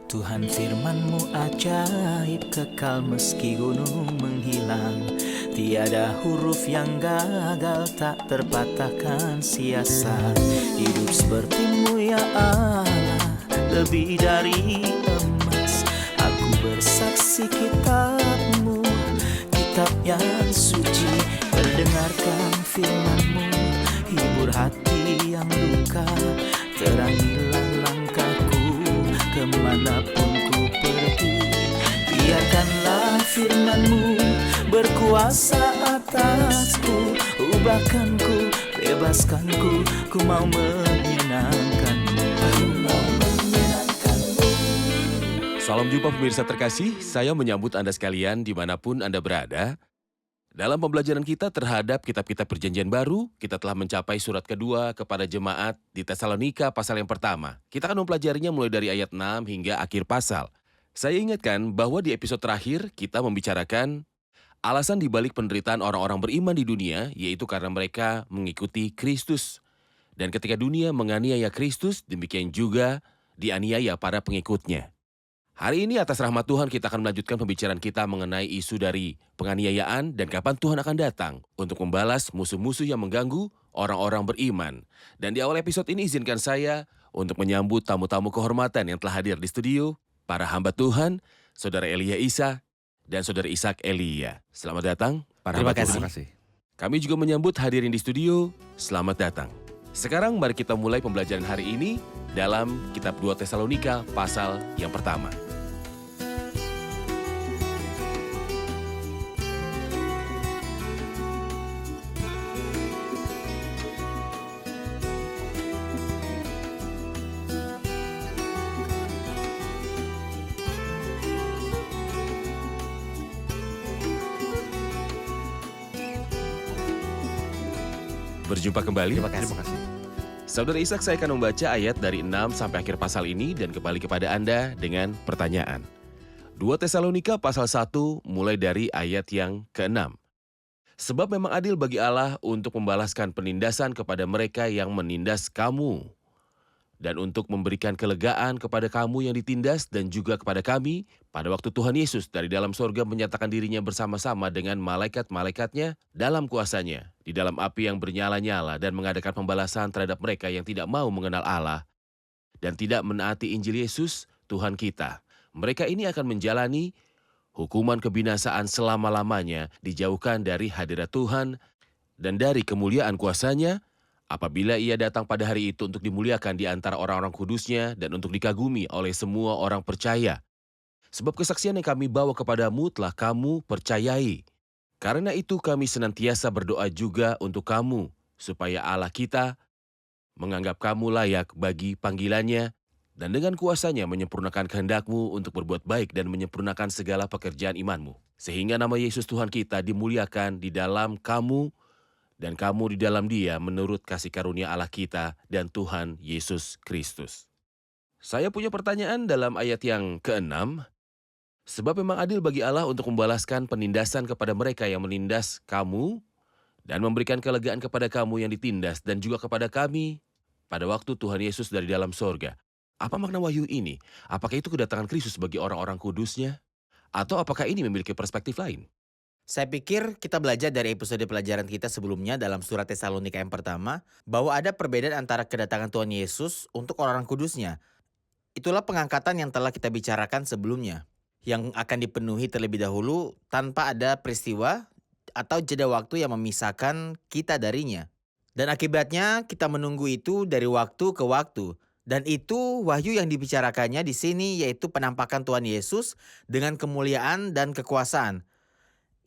Tuhan firman-Mu ajaib, kekal meski gunung menghilang. Tiada huruf yang gagal, tak terpatahkan siasat. Hidup seperti-Mu ya Allah, lebih dari emas. Aku bersaksi kitab-Mu, kitab yang suci. Mendengarkan firman-Mu, hibur hati yang luka. Terangilah langkahku kemanapun ku pergi. Biarkanlah firman-Mu berkuasa atasku. Ubahkanku, bebaskanku, ku mau menyenangkan-Mu. Aku mau menyenangkan-Mu. Salam jumpa pemirsa terkasih, saya menyambut Anda sekalian dimanapun Anda berada. Dalam pembelajaran kita terhadap kitab-kitab perjanjian baru, kita telah mencapai surat kedua kepada jemaat di Tesalonika pasal yang pertama. Kita akan mempelajarinya mulai dari ayat 6 hingga akhir pasal. Saya ingatkan bahwa di episode terakhir kita membicarakan alasan dibalik penderitaan orang-orang beriman di dunia, yaitu karena mereka mengikuti Kristus. Dan ketika dunia menganiaya Kristus, demikian juga dianiaya para pengikutnya. Hari ini atas rahmat Tuhan kita akan melanjutkan pembicaraan kita mengenai isu dari penganiayaan dan kapan Tuhan akan datang untuk membalas musuh-musuh yang mengganggu orang-orang beriman. Dan di awal episode ini izinkan saya untuk menyambut tamu-tamu kehormatan yang telah hadir di studio, para hamba Tuhan, Saudara Elia Isa dan Saudara Ishak Elia. Selamat datang, para hamba Tuhan. Terima kasih. Kami juga menyambut hadirin di studio, selamat datang. Sekarang mari kita mulai pembelajaran hari ini dalam kitab 2 Tesalonika pasal yang pertama. Berjumpa kembali. Terima kasih. Saudara Ishak, saya akan membaca ayat dari 6 sampai akhir pasal ini dan kembali kepada Anda dengan pertanyaan. 2 Tesalonika pasal 1 mulai dari ayat yang ke-6. Sebab memang adil bagi Allah untuk membalaskan penindasan kepada mereka yang menindas kamu, dan untuk memberikan kelegaan kepada kamu yang ditindas dan juga kepada kami pada waktu Tuhan Yesus dari dalam sorga menyatakan dirinya bersama-sama dengan malaikat-malaikatnya dalam kuasanya, di dalam api yang bernyala-nyala dan mengadakan pembalasan terhadap mereka yang tidak mau mengenal Allah dan tidak menaati Injil Yesus, Tuhan kita. Mereka ini akan menjalani hukuman kebinasaan selama-lamanya, dijauhkan dari hadirat Tuhan dan dari kemuliaan kuasanya, apabila ia datang pada hari itu untuk dimuliakan di antara orang-orang kudusnya dan untuk dikagumi oleh semua orang percaya. Sebab kesaksian yang kami bawa kepadamu telah kamu percayai. Karena itu kami senantiasa berdoa juga untuk kamu, supaya Allah kita menganggap kamu layak bagi panggilannya dan dengan kuasanya menyempurnakan kehendakmu untuk berbuat baik dan menyempurnakan segala pekerjaan imanmu. Sehingga nama Yesus Tuhan kita dimuliakan di dalam kamu dan kamu di dalam Dia menurut kasih karunia Allah kita dan Tuhan Yesus Kristus. Saya punya pertanyaan dalam ayat yang ke-6. Sebab memang adil bagi Allah untuk membalaskan penindasan kepada mereka yang menindas kamu dan memberikan kelegaan kepada kamu yang ditindas dan juga kepada kami pada waktu Tuhan Yesus dari dalam sorga. Apa makna wahyu ini? Apakah itu kedatangan Kristus bagi orang-orang kudusnya? Atau apakah ini memiliki perspektif lain? Saya pikir kita belajar dari episode pelajaran kita sebelumnya dalam surat Tesalonika yang pertama, bahwa ada perbedaan antara kedatangan Tuhan Yesus untuk orang-orang kudusnya. Itulah pengangkatan yang telah kita bicarakan sebelumnya, yang akan dipenuhi terlebih dahulu tanpa ada peristiwa atau jeda waktu yang memisahkan kita darinya. Dan akibatnya kita menunggu itu dari waktu ke waktu. Dan itu wahyu yang dibicarakannya di sini, yaitu penampakan Tuhan Yesus dengan kemuliaan dan kekuasaan.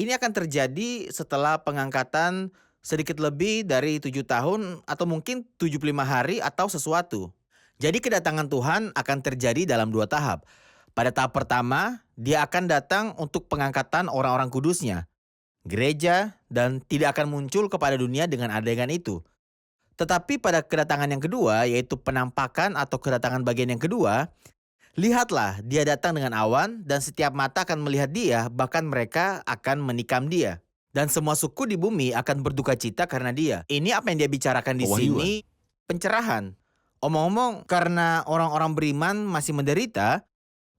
Ini akan terjadi setelah pengangkatan sedikit lebih dari 7 tahun atau mungkin 75 hari atau sesuatu. Jadi kedatangan Tuhan akan terjadi dalam 2 tahap. Pada tahap pertama, dia akan datang untuk pengangkatan orang-orang kudusnya, gereja, dan tidak akan muncul kepada dunia dengan adegan itu. Tetapi pada kedatangan yang kedua, yaitu penampakan atau kedatangan bagian yang kedua, lihatlah, dia datang dengan awan dan setiap mata akan melihat dia, bahkan mereka akan menikam dia. Dan semua suku di bumi akan berduka cita karena dia. Ini apa yang dia bicarakan di sini, pencerahan. Omong-omong, karena orang-orang beriman masih menderita,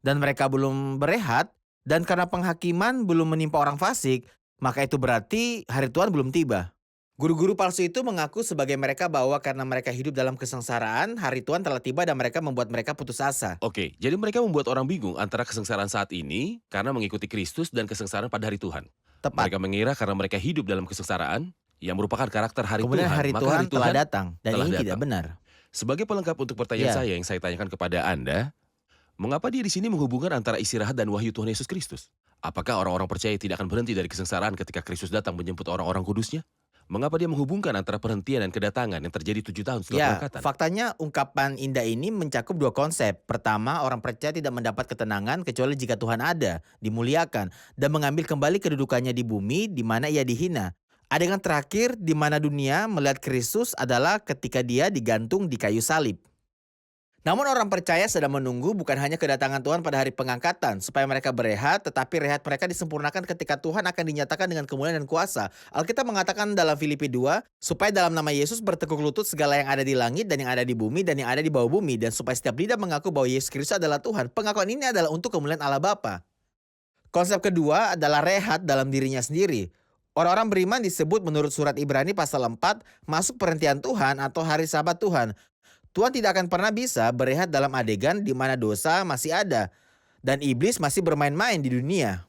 dan mereka belum berehat, dan karena penghakiman belum menimpa orang fasik, maka itu berarti hari Tuhan belum tiba. Guru-guru palsu itu mengaku sebagai mereka bahwa karena mereka hidup dalam kesengsaraan, hari Tuhan telah tiba dan mereka membuat mereka putus asa. Oke, jadi mereka membuat orang bingung antara kesengsaraan saat ini karena mengikuti Kristus dan kesengsaraan pada hari Tuhan. Tepat. Mereka mengira karena mereka hidup dalam kesengsaraan yang merupakan karakter hari Kemudian Tuhan, hari maka Tuhan hari telah Tuhan datang, dan telah ini tidak datang. benar. Sebagai pelengkap untuk pertanyaan Ya. yang saya tanyakan kepada Anda, mengapa dia di sini menghubungkan antara istirahat dan wahyu Tuhan Yesus Kristus? Apakah orang-orang percaya tidak akan berhenti dari kesengsaraan ketika Kristus datang menjemput orang-orang kudusnya? Mengapa dia menghubungkan antara perhentian dan kedatangan yang terjadi 7 tahun setelah Ya, pengangkatan? faktanya ungkapan indah ini mencakup dua konsep. Pertama, orang percaya tidak mendapat ketenangan kecuali jika Tuhan ada, dimuliakan, dan mengambil kembali kedudukannya di bumi di mana ia dihina. Adegan terakhir di mana dunia melihat Kristus adalah ketika dia digantung di kayu salib. Namun orang percaya sedang menunggu bukan hanya kedatangan Tuhan pada hari pengangkatan, supaya mereka berehat, tetapi rehat mereka disempurnakan ketika Tuhan akan dinyatakan dengan kemuliaan dan kuasa. Alkitab mengatakan dalam Filipi 2, supaya dalam nama Yesus bertekuk lutut segala yang ada di langit dan yang ada di bumi dan yang ada di bawah bumi, dan supaya setiap lidah mengaku bahwa Yesus Kristus adalah Tuhan. Pengakuan ini adalah untuk kemuliaan Allah Bapa. Konsep kedua adalah rehat dalam dirinya sendiri. Orang-orang beriman disebut menurut surat Ibrani pasal 4, masuk perhentian Tuhan atau hari sabat Tuhan. Tuhan tidak akan pernah bisa berehat dalam adegan di mana dosa masih ada dan iblis masih bermain-main di dunia.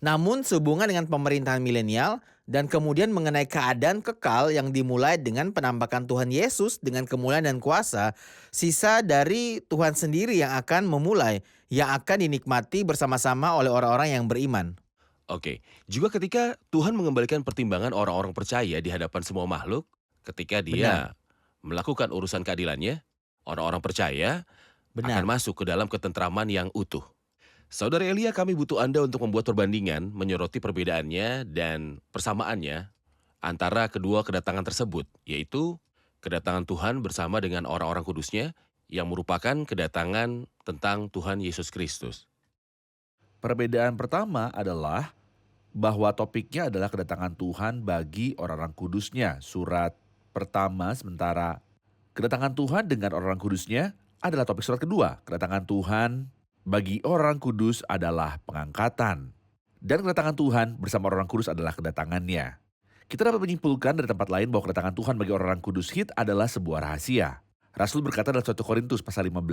Namun sehubungan dengan pemerintahan milenial dan kemudian mengenai keadaan kekal yang dimulai dengan penampakan Tuhan Yesus dengan kemuliaan dan kuasa, sisa dari Tuhan sendiri yang akan memulai, yang akan dinikmati bersama-sama oleh orang-orang yang beriman. Oke, juga ketika Tuhan mengembalikan pertimbangan orang-orang percaya di hadapan semua makhluk, ketika dia melakukan urusan keadilannya, orang-orang percaya akan Benar. masuk ke dalam ketentraman yang utuh. Saudara Elia, kami butuh Anda untuk membuat perbandingan, menyoroti perbedaannya dan persamaannya antara kedua kedatangan tersebut, yaitu kedatangan Tuhan bersama dengan orang-orang kudusnya yang merupakan kedatangan tentang Tuhan Yesus Kristus. Perbedaan pertama adalah bahwa topiknya adalah kedatangan Tuhan bagi orang-orang kudusnya. Surat pertama, sementara kedatangan Tuhan dengan orang kudusnya adalah topik surat kedua. Kedatangan Tuhan bagi orang kudus adalah pengangkatan. Dan kedatangan Tuhan bersama orang kudus adalah kedatangannya. Kita dapat menyimpulkan dari tempat lain bahwa kedatangan Tuhan bagi orang kudus adalah sebuah rahasia. Rasul berkata dalam 1 Korintus pasal 15,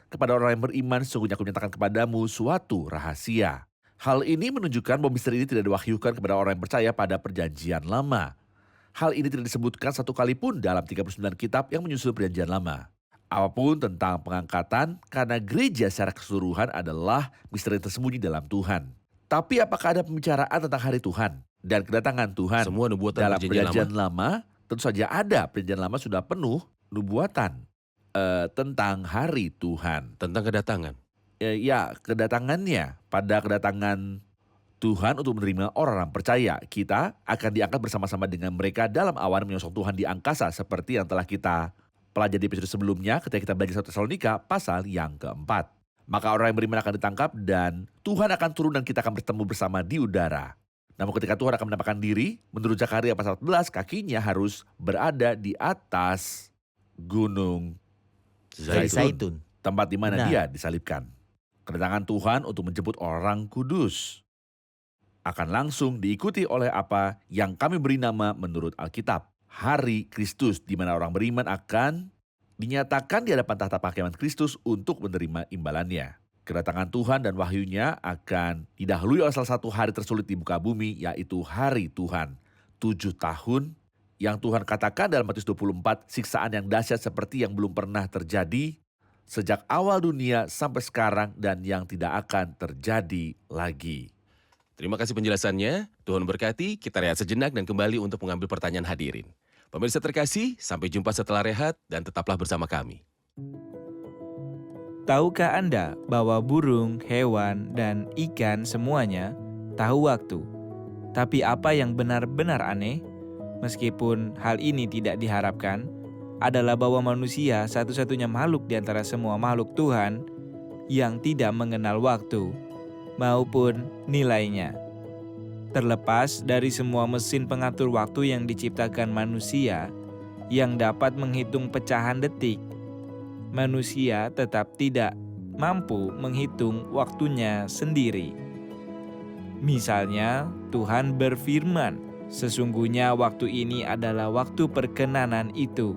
kepada orang yang beriman sesungguhnya aku menyatakan kepadamu suatu rahasia. Hal ini menunjukkan bahwa misteri ini tidak diwahyukan kepada orang yang percaya pada perjanjian lama. Hal ini tidak disebutkan satu kali pun dalam 39 kitab yang menyusul perjanjian lama. Apapun tentang pengangkatan, karena gereja secara keseluruhan adalah misteri tersembunyi dalam Tuhan. Tapi apakah ada pembicaraan tentang hari Tuhan dan kedatangan Tuhan Semua nubuatan dalam perjanjian perjanjian lama? Tentu saja ada. Perjanjian lama sudah penuh nubuatan tentang hari Tuhan. tentang kedatangan. Kedatangannya, pada kedatangan Tuhan untuk menerima orang percaya, kita akan diangkat bersama-sama dengan mereka dalam awan menyongsong Tuhan di angkasa seperti yang telah kita pelajari di episode sebelumnya ketika kita belajar 1 Tesalonika pasal yang keempat. Maka orang yang beriman akan ditangkap dan Tuhan akan turun dan kita akan bertemu bersama di udara. Namun ketika Tuhan akan menampakkan diri, menurut Zakaria pasal 14, kakinya harus berada di atas gunung Dari Zaitun. tempat di mana Benar. dia disalibkan. Kedatangan Tuhan untuk menjemput orang kudus akan langsung diikuti oleh apa yang kami beri nama menurut Alkitab. Hari Kristus, di mana orang beriman akan dinyatakan di hadapan tahta penghakiman Kristus untuk menerima imbalannya. Kedatangan Tuhan dan wahyunya akan didahului oleh salah satu hari tersulit di muka bumi, yaitu hari Tuhan. 7 tahun yang Tuhan katakan dalam Matius 24, siksaan yang dahsyat seperti yang belum pernah terjadi sejak awal dunia sampai sekarang dan yang tidak akan terjadi lagi. Terima kasih penjelasannya. Tuhan berkati, kita rehat sejenak dan kembali untuk mengambil pertanyaan hadirin. Pemirsa terkasih, sampai jumpa setelah rehat dan tetaplah bersama kami. Tahukah Anda bahwa burung, hewan, dan ikan semuanya tahu waktu? Tapi apa yang benar-benar aneh, meskipun hal ini tidak diharapkan, adalah bahwa manusia satu-satunya makhluk di antara semua makhluk Tuhan yang tidak mengenal waktu maupun nilainya. Terlepas dari semua mesin pengatur waktu yang diciptakan manusia yang dapat menghitung pecahan detik, manusia tetap tidak mampu menghitung waktunya sendiri. Misalnya, Tuhan berfirman, "Sesungguhnya waktu ini adalah waktu perkenanan itu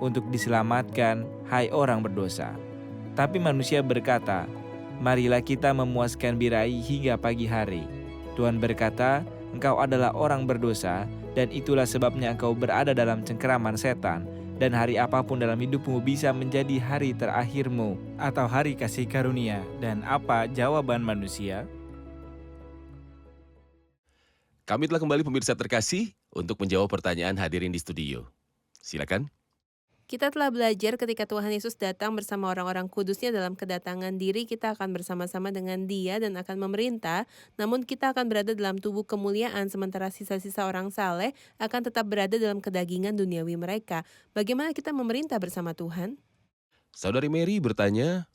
untuk diselamatkan, hai orang berdosa." Tapi manusia berkata, "Marilah kita memuaskan birahi hingga pagi hari." Tuhan berkata, "Engkau adalah orang berdosa, dan itulah sebabnya engkau berada dalam cengkeraman setan, dan hari apapun dalam hidupmu bisa menjadi hari terakhirmu atau hari kasih karunia." Dan apa jawaban manusia? Kami telah kembali pemirsa terkasih untuk menjawab pertanyaan hadirin di studio. Silakan. Kita telah belajar ketika Tuhan Yesus datang bersama orang-orang kudusnya dalam kedatangan diri, kita akan bersama-sama dengan Dia dan akan memerintah, namun kita akan berada dalam tubuh kemuliaan sementara sisa-sisa orang saleh akan tetap berada dalam kedagingan duniawi mereka. Bagaimana kita memerintah bersama Tuhan? Saudari Mary bertanya,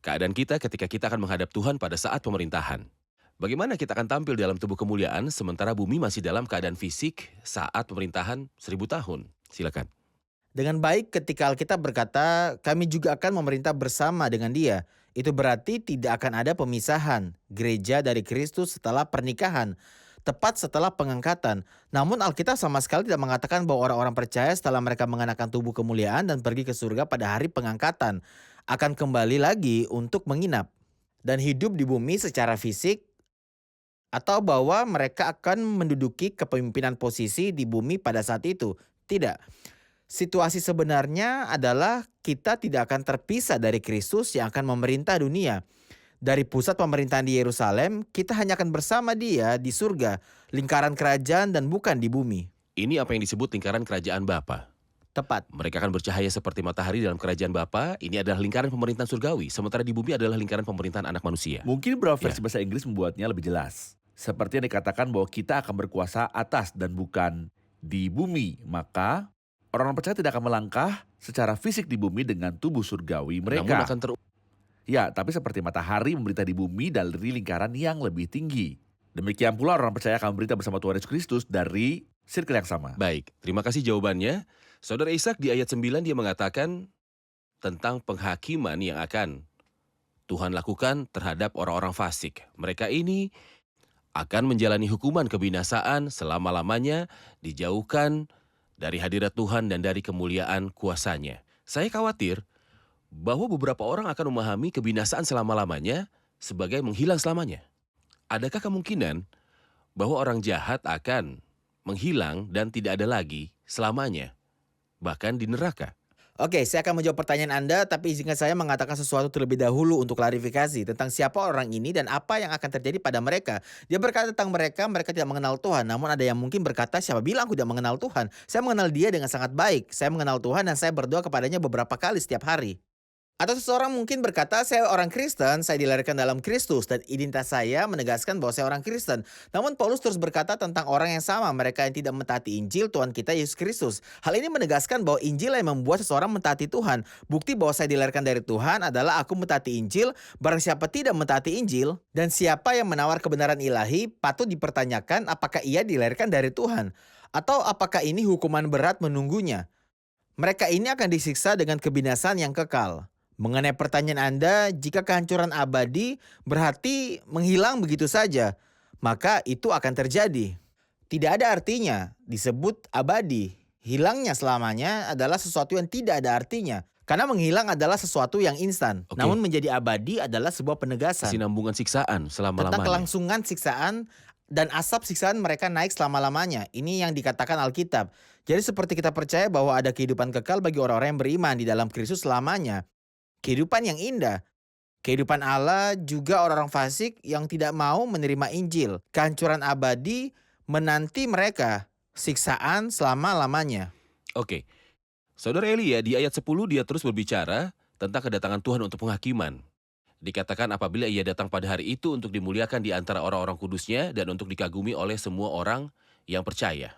keadaan kita ketika kita akan menghadap Tuhan pada saat pemerintahan. Bagaimana kita akan tampil dalam tubuh kemuliaan sementara bumi masih dalam keadaan fisik saat pemerintahan 1000 tahun? Silakan. Dengan baik ketika Alkitab berkata, kami juga akan memerintah bersama dengan Dia. Itu berarti tidak akan ada pemisahan gereja dari Kristus setelah pernikahan, tepat setelah pengangkatan. Namun Alkitab sama sekali tidak mengatakan bahwa orang-orang percaya setelah mereka mengenakan tubuh kemuliaan dan pergi ke surga pada hari pengangkatan akan kembali lagi untuk menginap dan hidup di bumi secara fisik, atau bahwa mereka akan menduduki kepemimpinan posisi di bumi pada saat itu. Tidak. Situasi sebenarnya adalah kita tidak akan terpisah dari Kristus yang akan memerintah dunia. Dari pusat pemerintahan di Yerusalem, kita hanya akan bersama Dia di surga, lingkaran kerajaan dan bukan di bumi. Ini apa yang disebut lingkaran kerajaan Bapa. Tepat. Mereka akan bercahaya seperti matahari dalam kerajaan Bapa. Ini adalah lingkaran pemerintahan surgawi, sementara di bumi adalah lingkaran pemerintahan anak manusia. Mungkin beberapa versi bahasa Inggris membuatnya lebih jelas. Seperti yang dikatakan bahwa kita akan berkuasa atas dan bukan di bumi. Maka orang percaya tidak akan melangkah secara fisik di bumi dengan tubuh surgawi Namun mereka. akan Ya, tapi seperti matahari memerintah di bumi dari lingkaran yang lebih tinggi. Demikian pula orang percaya akan memerintah bersama Tuhan Yesus Kristus dari circle yang sama. Baik, terima kasih jawabannya. Saudara Ishak di ayat 9 dia mengatakan tentang penghakiman yang akan Tuhan lakukan terhadap orang-orang fasik. Mereka ini akan menjalani hukuman kebinasaan selama-lamanya, dijauhkan dari hadirat Tuhan dan dari kemuliaan kuasa-Nya. Saya khawatir bahwa beberapa orang akan memahami kebinasaan selama-lamanya sebagai menghilang selamanya. Adakah kemungkinan bahwa orang jahat akan menghilang dan tidak ada lagi selamanya, bahkan di neraka? Oke, saya akan menjawab pertanyaan Anda, tapi izinkan saya mengatakan sesuatu terlebih dahulu untuk klarifikasi tentang siapa orang ini dan apa yang akan terjadi pada mereka. Dia berkata tentang mereka tidak mengenal Tuhan, namun ada yang mungkin berkata, siapa bilang aku tidak mengenal Tuhan? Saya mengenal Dia dengan sangat baik, saya mengenal Tuhan dan saya berdoa kepadanya beberapa kali setiap hari. Atau seseorang mungkin berkata, saya orang Kristen, saya dilahirkan dalam Kristus, dan identitas saya menegaskan bahwa saya orang Kristen. Namun Paulus terus berkata tentang orang yang sama, mereka yang tidak mentaati Injil Tuhan kita Yesus Kristus. Hal ini menegaskan bahwa Injil yang membuat seseorang mentaati Tuhan. Bukti bahwa saya dilahirkan dari Tuhan adalah aku mentaati Injil, barang siapa tidak mentaati Injil, dan siapa yang menawar kebenaran ilahi, patut dipertanyakan apakah ia dilahirkan dari Tuhan, atau apakah ini hukuman berat menunggunya. Mereka ini akan disiksa dengan kebinasaan yang kekal. Mengenai pertanyaan Anda, jika kehancuran abadi berarti menghilang begitu saja, maka itu akan terjadi. Tidak ada artinya disebut abadi. Hilangnya selamanya adalah sesuatu yang tidak ada artinya. Karena menghilang adalah sesuatu yang instan. Oke. Namun menjadi abadi adalah sebuah penegasan. Kesinambungan siksaan Tentang selama-lamanya. kelangsungan siksaan dan asap siksaan mereka naik selama-lamanya. Ini yang dikatakan Alkitab. Jadi seperti kita percaya bahwa ada kehidupan kekal bagi orang-orang yang beriman di dalam Kristus selamanya. Kehidupan yang indah. Kehidupan Allah juga orang-orang fasik yang tidak mau menerima Injil. Kehancuran abadi menanti mereka. Siksaan selama-lamanya. Oke, Saudara Elia di ayat 10 dia terus berbicara tentang kedatangan Tuhan untuk penghakiman. Dikatakan apabila ia datang pada hari itu untuk dimuliakan di antara orang-orang kudusnya dan untuk dikagumi oleh semua orang yang percaya.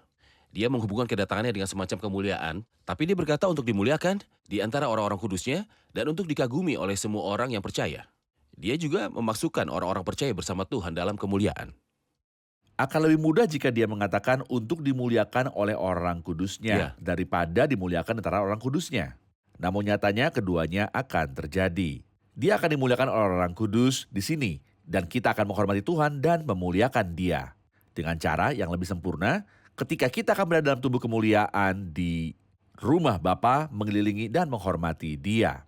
Dia menghubungkan kedatangannya dengan semacam kemuliaan, tapi dia berkata untuk dimuliakan di antara orang-orang kudusnya dan untuk dikagumi oleh semua orang yang percaya. Dia juga memasukkan orang-orang percaya bersama Tuhan dalam kemuliaan. Akan lebih mudah jika dia mengatakan untuk dimuliakan oleh orang kudusnya daripada dimuliakan antara orang kudusnya. Namun nyatanya keduanya akan terjadi. Dia akan dimuliakan oleh orang kudus di sini, dan kita akan menghormati Tuhan dan memuliakan Dia. Dengan cara yang lebih sempurna, ketika kita akan berada dalam tubuh kemuliaan di rumah Bapa, mengelilingi dan menghormati Dia.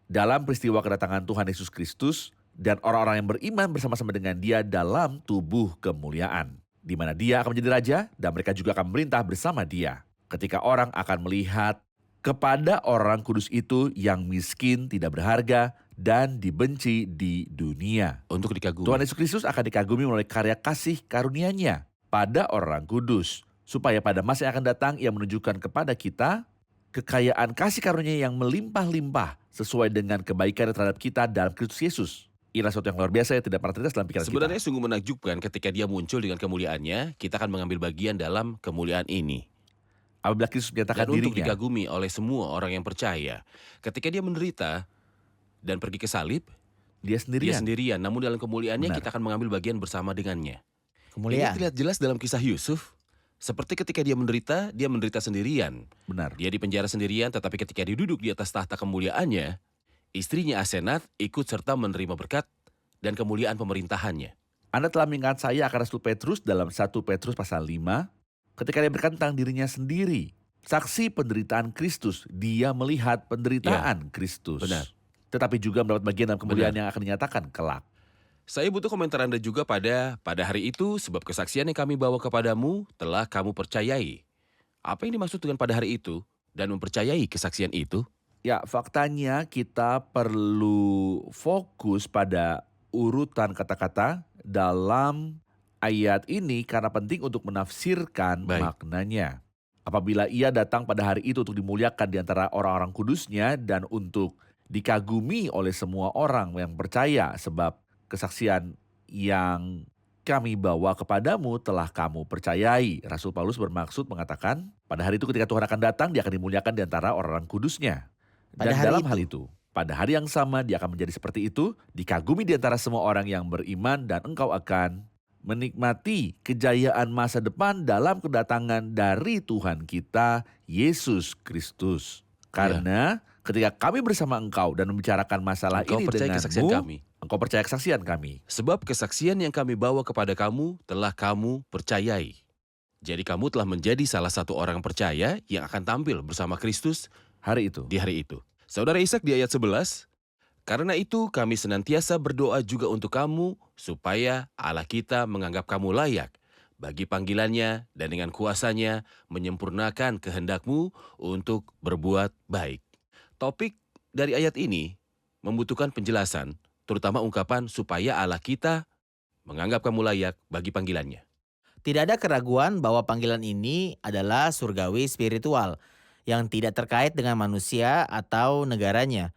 Dalam peristiwa kedatangan Tuhan Yesus Kristus dan orang-orang yang beriman bersama-sama dengan Dia dalam tubuh kemuliaan, di mana Dia akan menjadi raja dan mereka juga akan memerintah bersama Dia. Ketika orang akan melihat kepada orang kudus itu yang miskin, tidak berharga, dan dibenci di dunia. Untuk dikagumi. Tuhan Yesus Kristus akan dikagumi melalui karya kasih karunia-Nya pada orang kudus, supaya pada masa yang akan datang Ia menunjukkan kepada kita kekayaan kasih karunia yang melimpah-limpah sesuai dengan kebaikan terhadap kita dalam Kristus Yesus. Inilah sesuatu yang luar biasa yang tidak pernah terlintas dalam pikiran Sebenarnya kita. sungguh menakjubkan ketika Dia muncul dengan kemuliaannya, kita akan mengambil bagian dalam kemuliaan ini. Apabila Kristus menyatakan Dan untuk dirinya, dikagumi oleh semua orang yang percaya. Ketika Dia menderita dan pergi ke salib, Dia Dia sendirian. sendirian. Namun dalam kemuliaannya Benar. kita akan mengambil bagian bersama dengannya. Ini Kemuliaan. terlihat jelas dalam kisah Yusuf. Seperti ketika dia menderita sendirian. Benar. Dia di penjara sendirian, tetapi ketika dia duduk di atas tahta kemuliaannya, istrinya Asenat ikut serta menerima berkat dan kemuliaan pemerintahannya. Anda telah mengingat saya akan Rasul Petrus dalam 1 Petrus pasal 5, ketika dia berkata tentang dirinya sendiri. Saksi penderitaan Kristus, dia melihat penderitaan Kristus. benar. Tetapi juga mendapat bagian dalam kemuliaan Benar. yang akan dinyatakan kelak. Saya butuh komentar Anda juga pada hari itu, sebab kesaksian yang kami bawa kepadamu telah kamu percayai. Apa yang dimaksud dengan pada hari itu dan mempercayai kesaksian itu? Ya, faktanya kita perlu fokus pada urutan kata-kata dalam ayat ini karena penting untuk menafsirkan Baik. maknanya. Apabila Ia datang pada hari itu untuk dimuliakan di antara orang-orang kudusnya dan untuk dikagumi oleh semua orang yang percaya, sebab kesaksian yang kami bawa kepadamu telah kamu percayai. Rasul Paulus bermaksud mengatakan, pada hari itu ketika Tuhan akan datang, Dia akan dimuliakan di antara orang kudusnya. Pada Dan hari dalam itu. hal itu, pada hari yang sama Dia akan menjadi seperti itu, dikagumi di antara semua orang yang beriman, dan engkau akan menikmati kejayaan masa depan dalam kedatangan dari Tuhan kita, Yesus Kristus. Karena ketika kami bersama engkau dan membicarakan masalah Engkau ini percaya kesaksian denganmu, kami. engkau percaya kesaksian kami. Sebab kesaksian yang kami bawa kepada kamu telah kamu percayai. Jadi kamu telah menjadi salah satu orang percaya yang akan tampil bersama Kristus Hari itu. di hari itu. Saudara Ishak di ayat 11, karena itu kami senantiasa berdoa juga untuk kamu supaya Allah kita menganggap kamu layak bagi panggilannya dan dengan kuasanya menyempurnakan kehendakmu untuk berbuat baik. Topik dari ayat ini membutuhkan penjelasan, terutama ungkapan supaya Allah kita menganggap kamu layak bagi panggilannya. Tidak ada keraguan bahwa panggilan ini adalah surgawi spiritual yang tidak terkait dengan manusia atau negaranya.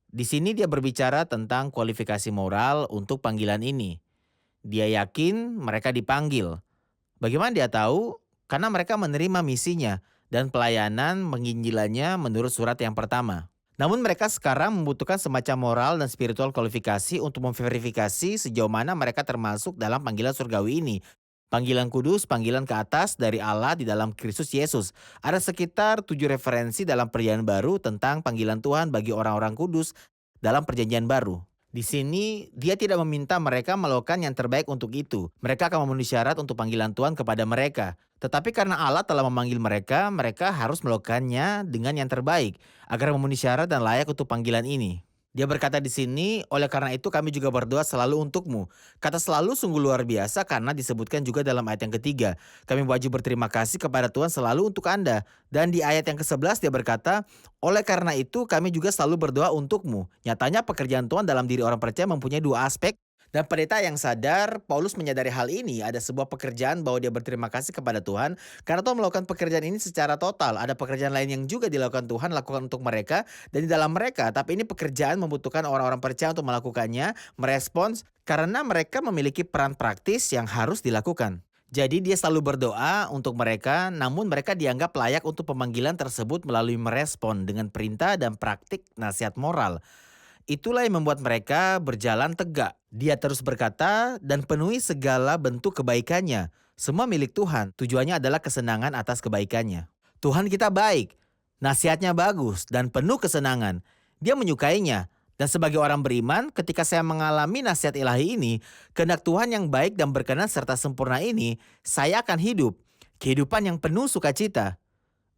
Di sini dia berbicara tentang kualifikasi moral untuk panggilan ini. Dia yakin mereka dipanggil. Bagaimana dia tahu? Karena mereka menerima misinya dan pelayanan menginjilannya menurut surat yang pertama. Namun mereka sekarang membutuhkan semacam moral dan spiritual kualifikasi untuk memverifikasi sejauh mana mereka termasuk dalam panggilan surgawi ini. Panggilan kudus, panggilan ke atas dari Allah di dalam Kristus Yesus. Ada sekitar 7 referensi dalam Perjanjian Baru tentang panggilan Tuhan bagi orang-orang kudus dalam Perjanjian Baru. Di sini dia tidak meminta mereka melakukan yang terbaik untuk itu. Mereka akan memenuhi syarat untuk panggilan Tuhan kepada mereka. Tetapi karena Allah telah memanggil mereka, mereka harus melakukannya dengan yang terbaik agar memenuhi syarat dan layak untuk panggilan ini. Dia berkata di sini, oleh karena itu kami juga berdoa selalu untukmu. Kata selalu sungguh luar biasa karena disebutkan juga dalam ayat yang ketiga. Kami wajib berterima kasih kepada Tuhan selalu untuk Anda. Dan di ayat yang ke-11 dia berkata, oleh karena itu kami juga selalu berdoa untukmu. Nyatanya pekerjaan Tuhan dalam diri orang percaya mempunyai 2 aspek. Dan pendeta yang sadar, Paulus menyadari hal ini, ada sebuah pekerjaan bahwa dia berterima kasih kepada Tuhan karena Tuhan melakukan pekerjaan ini secara total. Ada pekerjaan lain yang juga dilakukan Tuhan, lakukan untuk mereka dan di dalam mereka. Tapi ini pekerjaan membutuhkan orang-orang percaya untuk melakukannya, merespons karena mereka memiliki peran praktis yang harus dilakukan. Jadi dia selalu berdoa untuk mereka, namun mereka dianggap layak untuk pemanggilan tersebut melalui merespon dengan perintah dan praktik nasihat moral. Itulah yang membuat mereka berjalan tegak. Dia terus berkata dan penuhi segala bentuk kebaikannya. Semua milik Tuhan. Tujuannya adalah kesenangan atas kebaikannya. Tuhan kita baik. Nasihatnya bagus dan penuh kesenangan. Dia menyukainya. Dan sebagai orang beriman, ketika saya mengalami nasihat ilahi ini, kehendak Tuhan yang baik dan berkenan serta sempurna ini, saya akan hidup kehidupan yang penuh sukacita.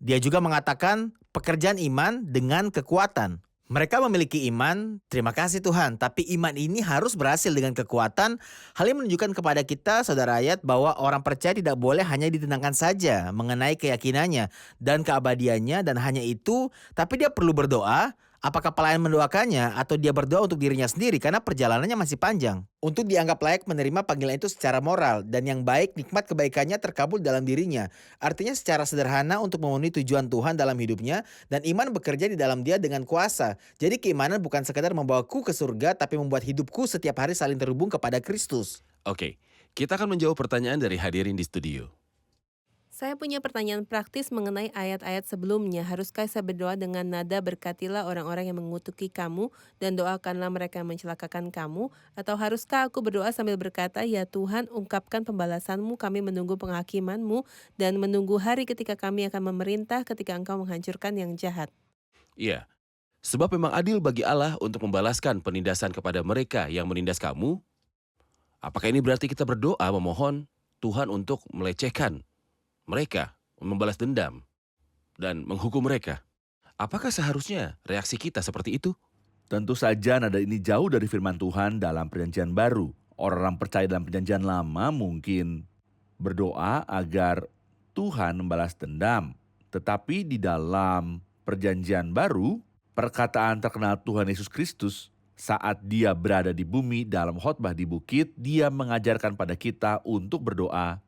Dia juga mengatakan pekerjaan iman dengan kekuatan. Mereka memiliki iman, terima kasih Tuhan, tapi iman ini harus berhasil dengan kekuatan. Hal ini menunjukkan kepada kita, saudara ayat, bahwa orang percaya tidak boleh hanya ditenangkan saja mengenai keyakinannya dan keabadiannya dan hanya itu, tapi dia perlu berdoa. Apakah pelayan mendoakannya atau dia berdoa untuk dirinya sendiri karena perjalanannya masih panjang. Untuk dianggap layak menerima panggilan itu secara moral dan yang baik nikmat kebaikannya terkabul dalam dirinya. Artinya secara sederhana untuk memenuhi tujuan Tuhan dalam hidupnya dan iman bekerja di dalam dia dengan kuasa. Jadi keimanan bukan sekadar membawaku ke surga tapi membuat hidupku setiap hari saling terhubung kepada Kristus. Oke, kita akan menjawab pertanyaan dari hadirin di studio. Saya punya pertanyaan praktis mengenai ayat-ayat sebelumnya. Haruskah saya berdoa dengan nada berkatilah orang-orang yang mengutuki kamu dan doakanlah mereka yang mencelakakan kamu? Atau haruskah aku berdoa sambil berkata, ya Tuhan ungkapkan pembalasanmu, kami menunggu penghakimanmu dan menunggu hari ketika kami akan memerintah ketika engkau menghancurkan yang jahat. Iya, sebab memang adil bagi Allah untuk membalaskan penindasan kepada mereka yang menindas kamu. Apakah ini berarti kita berdoa memohon Tuhan untuk melecehkan mereka, membalas dendam, dan menghukum mereka? Apakah seharusnya reaksi kita seperti itu? Tentu saja nada ini jauh dari firman Tuhan dalam perjanjian baru. Orang percaya dalam perjanjian lama mungkin berdoa agar Tuhan membalas dendam. Tetapi di dalam perjanjian baru, perkataan terkenal Tuhan Yesus Kristus saat dia berada di bumi dalam khotbah di bukit, dia mengajarkan pada kita untuk berdoa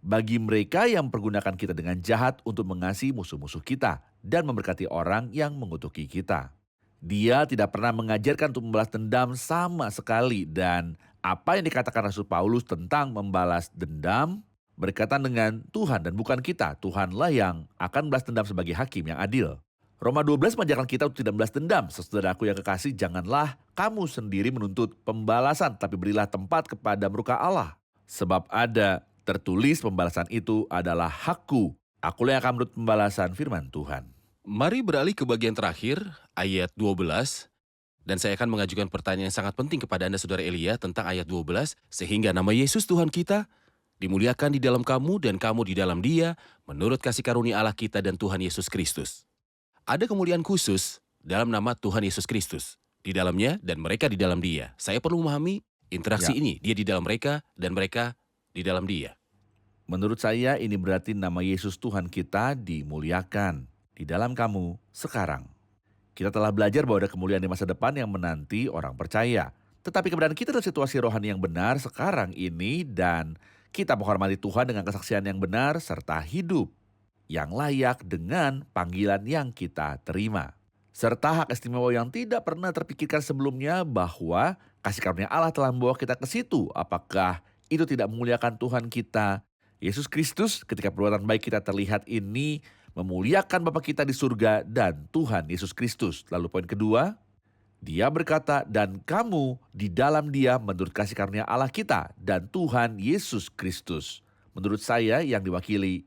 bagi mereka yang mempergunakan kita dengan jahat untuk mengasihi musuh-musuh kita dan memberkati orang yang mengutuki kita. Dia tidak pernah mengajarkan untuk membalas dendam sama sekali, dan apa yang dikatakan Rasul Paulus tentang membalas dendam berkaitan dengan Tuhan dan bukan kita. Tuhanlah yang akan membalas dendam sebagai hakim yang adil. Roma 12 mengajarkan kita untuk tidak membalas dendam. Saudaraku yang kekasih, janganlah kamu sendiri menuntut pembalasan, tapi berilah tempat kepada murka Allah. Sebab ada tertulis pembalasan itu adalah hakku. Akulah yang akan menurut pembalasan firman Tuhan. Mari beralih ke bagian terakhir, ayat 12. Dan saya akan mengajukan pertanyaan yang sangat penting kepada Anda, Saudara Elia, tentang ayat 12. Sehingga nama Yesus Tuhan kita dimuliakan di dalam kamu dan kamu di dalam dia, menurut kasih karunia Allah kita dan Tuhan Yesus Kristus. Ada kemuliaan khusus dalam nama Tuhan Yesus Kristus. Di dalamnya dan mereka di dalam dia. Saya perlu memahami interaksi ini. Dia di dalam mereka dan mereka di dalam dia. Menurut saya ini berarti nama Yesus Tuhan kita dimuliakan di dalam kamu sekarang. Kita telah belajar bahwa ada kemuliaan di masa depan yang menanti orang percaya. Tetapi keberadaan kita dalam situasi rohani yang benar sekarang ini dan kita menghormati Tuhan dengan kesaksian yang benar serta hidup yang layak dengan panggilan yang kita terima. Serta hak istimewa yang tidak pernah terpikirkan sebelumnya bahwa kasih karunia Allah telah membawa kita ke situ. Apakah itu tidak memuliakan Tuhan kita, Yesus Kristus? Ketika perbuatan baik kita terlihat ini memuliakan Bapa kita di surga dan Tuhan Yesus Kristus. Lalu poin kedua, dia berkata, dan kamu di dalam dia menurut kasih karunia Allah kita dan Tuhan Yesus Kristus. Menurut saya yang diwakili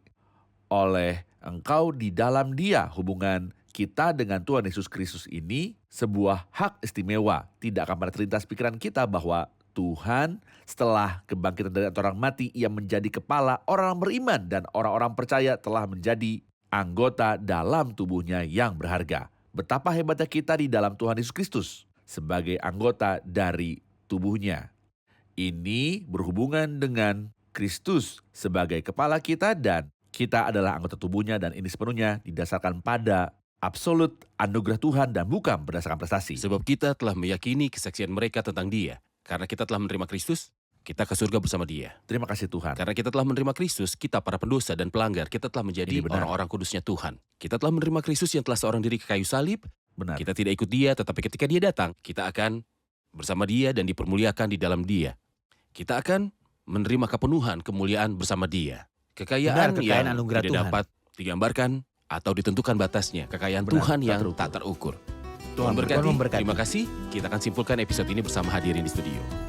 oleh engkau di dalam dia, hubungan kita dengan Tuhan Yesus Kristus ini sebuah hak istimewa. Tidak akan pernah terlintas pikiran kita bahwa Tuhan setelah kebangkitan dari orang mati, ia menjadi kepala orang beriman dan orang-orang percaya telah menjadi anggota dalam tubuhnya yang berharga. Betapa hebatnya kita di dalam Tuhan Yesus Kristus sebagai anggota dari tubuhnya. Ini berhubungan dengan Kristus sebagai kepala kita dan kita adalah anggota tubuhnya, dan ini sepenuhnya didasarkan pada absolut anugerah Tuhan dan bukan berdasarkan prestasi. Sebab kita telah meyakini kesaksian mereka tentang dia. Karena kita telah menerima Kristus, kita ke surga bersama dia. Terima kasih Tuhan. Karena kita telah menerima Kristus, kita para pendosa dan pelanggar, kita telah menjadi Ini benar. orang-orang kudusnya Tuhan. Kita telah menerima Kristus yang telah seorang diri ke kayu salib. Benar. Kita tidak ikut dia, tetapi ketika dia datang, kita akan bersama dia dan dipermuliakan di dalam dia. Kita akan menerima kepenuhan kemuliaan bersama dia. Kekayaan Kekayaan yang anugerah tidak Tuhan. dapat digambarkan atau ditentukan batasnya. Kekayaan Benar, Tuhan tak yang terukur. tak terukur. Tuhan Tuhan memberkati. berkati. Terima kasih. Kita akan simpulkan episode ini bersama hadirin di studio.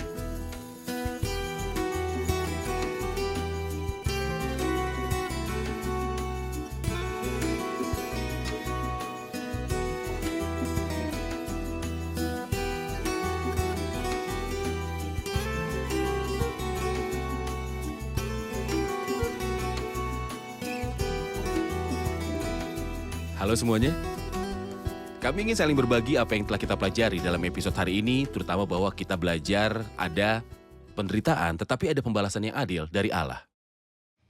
Halo semuanya. Kami ingin saling berbagi apa yang telah kita pelajari dalam episode hari ini, terutama bahwa kita belajar ada penderitaan, tetapi ada pembalasan yang adil dari Allah.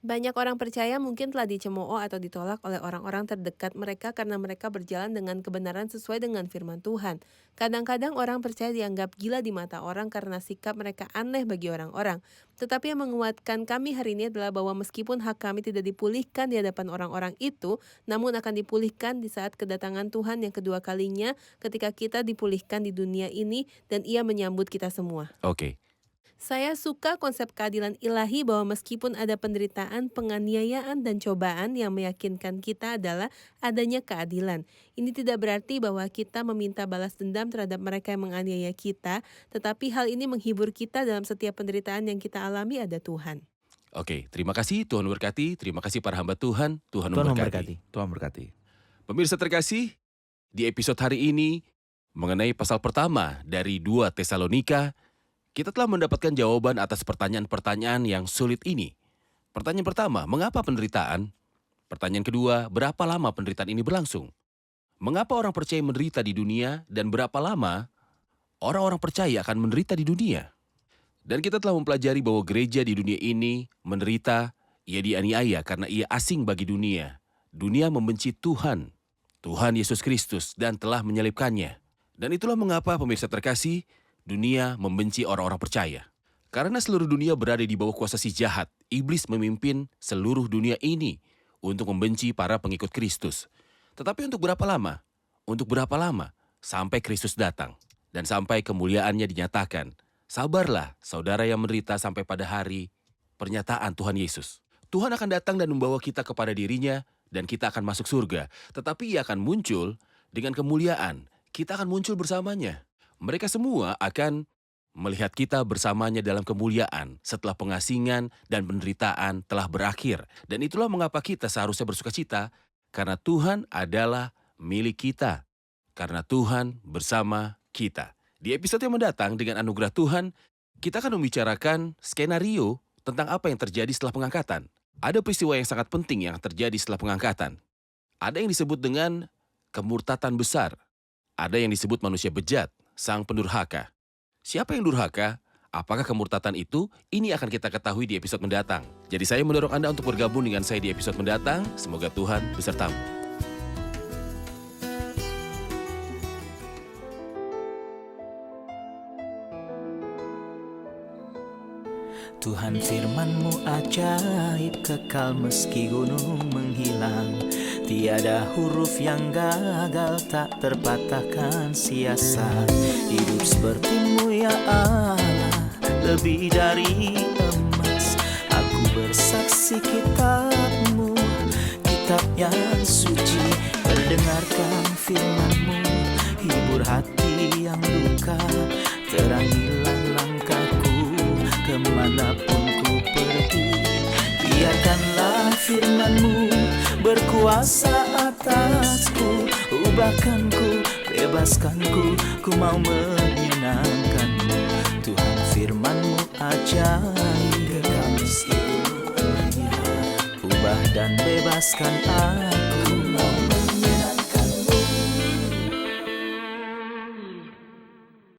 Banyak orang percaya mungkin telah dicemooh atau ditolak oleh orang-orang terdekat mereka karena mereka berjalan dengan kebenaran sesuai dengan firman Tuhan. Kadang-kadang orang percaya dianggap gila di mata orang karena sikap mereka aneh bagi orang-orang. Tetapi yang menguatkan kami hari ini adalah bahwa meskipun hak kami tidak dipulihkan di hadapan orang-orang itu, namun akan dipulihkan di saat kedatangan Tuhan yang kedua kalinya ketika kita dipulihkan di dunia ini dan Ia menyambut kita semua. Oke. Saya suka konsep keadilan ilahi bahwa meskipun ada penderitaan, penganiayaan, dan cobaan yang meyakinkan kita adalah adanya keadilan. Ini tidak berarti bahwa kita meminta balas dendam terhadap mereka yang menganiaya kita, tetapi hal ini menghibur kita dalam setiap penderitaan yang kita alami ada Tuhan. Oke, terima kasih, Tuhan memberkati. Terima kasih para hamba Tuhan, Tuhan Tuhan memberkati. memberkati. Tuhan berkati. Pemirsa terkasih, di episode hari ini mengenai pasal pertama dari 2 Tesalonika, kita telah mendapatkan jawaban atas pertanyaan-pertanyaan yang sulit ini. Pertanyaan pertama, mengapa penderitaan? Pertanyaan kedua, berapa lama penderitaan ini berlangsung? Mengapa orang percaya menderita di dunia dan berapa lama orang-orang percaya akan menderita di dunia? Dan kita telah mempelajari bahwa gereja di dunia ini menderita, ia dianiaya karena ia asing bagi dunia. Dunia membenci Tuhan, Tuhan Yesus Kristus, dan telah menyalibkannya. Dan itulah mengapa pemirsa terkasih, dunia membenci orang-orang percaya. Karena seluruh dunia berada di bawah kuasa si jahat, iblis memimpin seluruh dunia ini untuk membenci para pengikut Kristus. Tetapi untuk berapa lama? Untuk berapa lama? Sampai Kristus datang dan sampai kemuliaannya dinyatakan. Sabarlah, saudara yang menderita sampai pada hari pernyataan Tuhan Yesus. Tuhan akan datang dan membawa kita kepada dirinya dan kita akan masuk surga. Tetapi ia akan muncul dengan kemuliaan. Kita akan muncul bersamanya. Mereka semua akan melihat kita bersamanya dalam kemuliaan setelah pengasingan dan penderitaan telah berakhir. Dan itulah mengapa kita seharusnya bersukacita, karena Tuhan adalah milik kita. Karena Tuhan bersama kita. Di episode yang mendatang dengan anugerah Tuhan, kita akan membicarakan skenario tentang apa yang terjadi setelah pengangkatan. Ada peristiwa yang sangat penting yang terjadi setelah pengangkatan. Ada yang disebut dengan kemurtatan besar. Ada yang disebut manusia bejat, sang pendurhaka. Siapa yang durhaka? Apakah kemurtatan itu? Ini akan kita ketahui di episode mendatang. Jadi saya mendorong Anda untuk bergabung dengan saya di episode mendatang. Semoga Tuhan besertamu. Tuhan firman-Mu ajaib, kekal meski gunung menghilang. Tiada huruf yang gagal, tak terpatahkan siasat. Hidup seperti-Mu ya Allah, lebih dari emas. Aku bersaksi kitab-Mu, kitab yang suci. Mendengarkan firman-Mu, hibur hati yang luka. Terangilah langkahku, kemanapun ku pergi. Biarkanlah firman-Mu berkuasa atasku. Ubahkanku, bebaskanku, ku mau menyenangkan-Mu. Tuhan firman-Mu ajaib, ubah dan bebaskan aku.